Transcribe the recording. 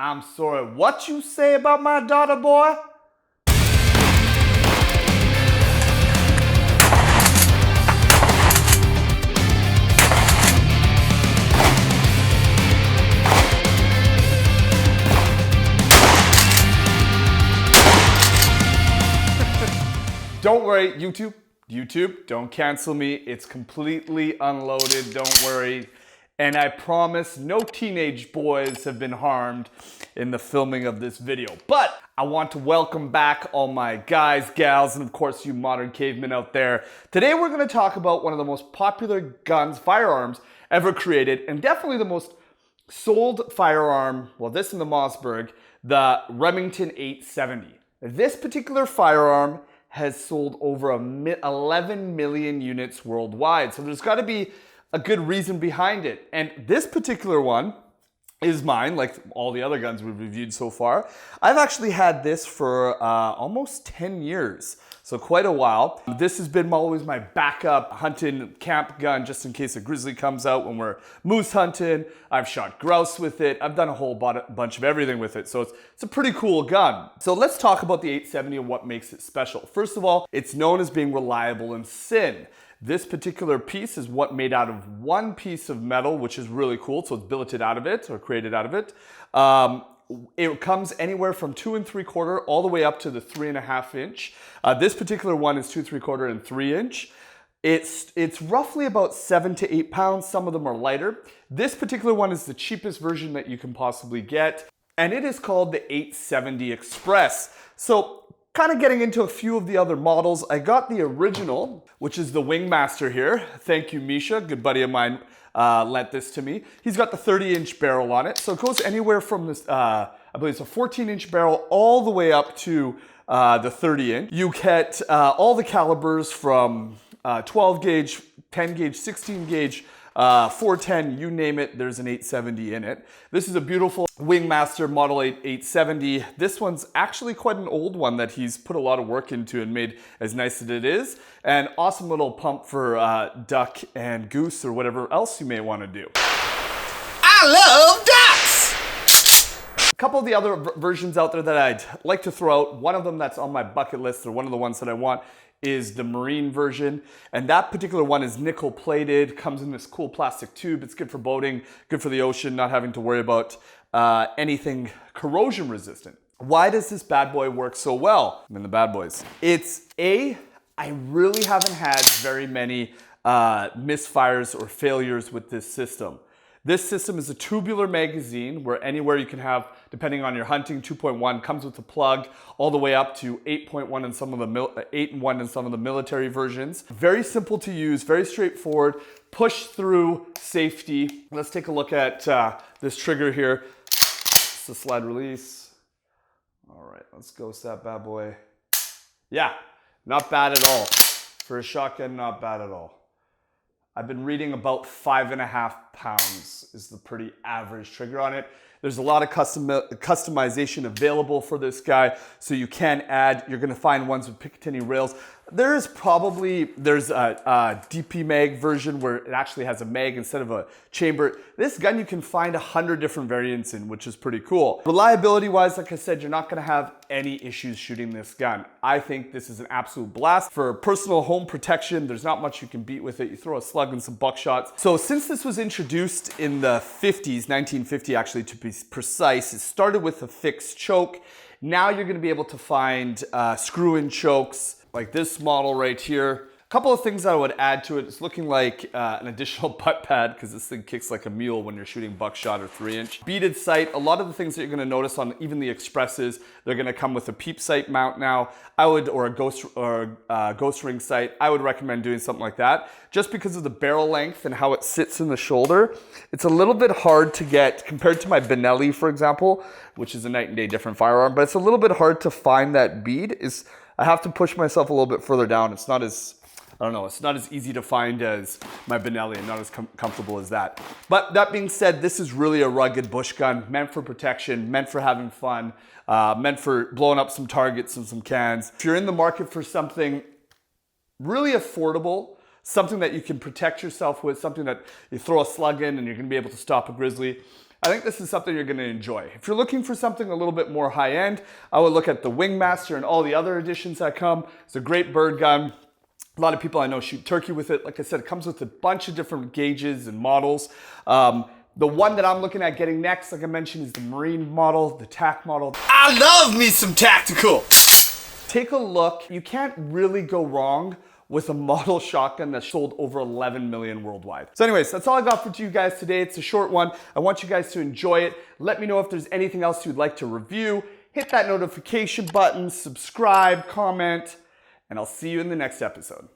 I'm sorry, what you say about my daughter, boy? Don't worry, YouTube, don't cancel me. It's completely unloaded, don't worry. And I promise no teenage boys have been harmed in the filming of this video. But I want to welcome back all my guys, gals, and of course you modern cavemen out there. Today we're gonna talk about one of the most popular guns, firearms, ever created, and definitely the most sold firearm, well, this in the Mossberg, the Remington 870. This particular firearm has sold over 11 million units worldwide. So there's gotta be a good reason behind it. And this particular one is mine, like all the other guns we've reviewed so far. I've actually had this for almost 10 years, so quite a while. This has been always my backup hunting camp gun, just in case a grizzly comes out when we're moose hunting. I've shot grouse with it. I've done a whole bunch of everything with it, so it's a pretty cool gun. So let's talk about the 870 and what makes it special. First of all, it's known as being reliable in sin. This particular piece is made out of one piece of metal, which is really cool. So it's billeted out of it or created out of it. It comes anywhere from 2 3/4 all the way up to the 3.5 inch. This particular one is 2 3/4 and 3 inch. It's roughly about 7 to 8 pounds. Some of them are lighter. This particular one is the cheapest version that you can possibly get, and it is called the 870 Express. So kind of getting into a few of the other models, I got the original, which is the Wingmaster here. Thank you, Misha, good buddy of mine, lent this to me. He's got the 30-inch barrel on it, so it goes anywhere from this, I believe it's a 14-inch barrel all the way up to the 30-inch. You get all the calibers from 12 gauge, 10 gauge, 16 gauge, 410, you name it, there's an 870 in it. This is a beautiful Wingmaster Model 8 870. This one's actually quite an old one that he's put a lot of work into and made as nice as it is. An awesome little pump for duck and goose or whatever else you may want to do. I love ducks! A couple of the other versions out there that I'd like to throw out, one of them that's on my bucket list, or one of the ones that I want, is the marine version, and that particular one is nickel plated, comes in this cool plastic tube. It's good for boating, good for the ocean, not having to worry about anything corrosion resistant. Why does this bad boy work so well? I mean, the bad boys. I really haven't had very many misfires or failures with this system. This system is a tubular magazine where anywhere you can have, depending on your hunting, 2.1 comes with a plug, all the way up to 8.1 in some of the 8 and 1 in some of the military versions. Very simple to use, very straightforward, push through safety. Let's take a look at this trigger here. It's the slide release. All right, let's ghost that bad boy. Yeah, not bad at all. For a shotgun, not bad at all. I've been reading about 5.5 pounds is the pretty average trigger on it. There's a lot of customization available for this guy, so you can add, you're gonna find ones with Picatinny rails. There's a DP mag version where it actually has a mag instead of a chamber. This gun you can find 100 different variants in, which is pretty cool. Reliability wise, like I said, you're not gonna have any issues shooting this gun. I think this is an absolute blast. For personal home protection, there's not much you can beat with it. You throw a slug and some buckshots. So since this was introduced in the 50s, 1950 actually to be precise, it started with a fixed choke. Now you're gonna be able to find screw-in chokes, like this model right here. A couple of things I would add to it. It's looking like an additional butt pad because this thing kicks like a mule when you're shooting buckshot or 3-inch. Beaded sight, a lot of the things that you're gonna notice on even the Expresses, they're gonna come with a peep sight mount now. Or a ghost ring sight. I would recommend doing something like that. Just because of the barrel length and how it sits in the shoulder, it's a little bit hard to get, compared to my Benelli, for example, which is a night and day different firearm, but it's a little bit hard to find that bead. I have to push myself a little bit further down. It's not as, I don't know, it's not as easy to find as my Benelli and not as comfortable as that. But that being said, this is really a rugged bush gun, meant for protection, meant for having fun, meant for blowing up some targets and some cans. If you're in the market for something really affordable, something that you can protect yourself with, something that you throw a slug in and you're gonna be able to stop a grizzly, I think this is something you're going to enjoy. If you're looking for something a little bit more high-end, I would look at the Wingmaster and all the other editions that come. It's a great bird gun. A lot of people I know shoot turkey with it. Like I said, it comes with a bunch of different gauges and models. The one that I'm looking at getting next, like I mentioned, is the Marine model, the TAC model. I love me some tactical. Take a look. You can't really go wrong with a model shotgun that sold over 11 million worldwide. So anyways, that's all I got for you guys today. It's a short one. I want you guys to enjoy it. Let me know if there's anything else you'd like to review. Hit that notification button, subscribe, comment, and I'll see you in the next episode.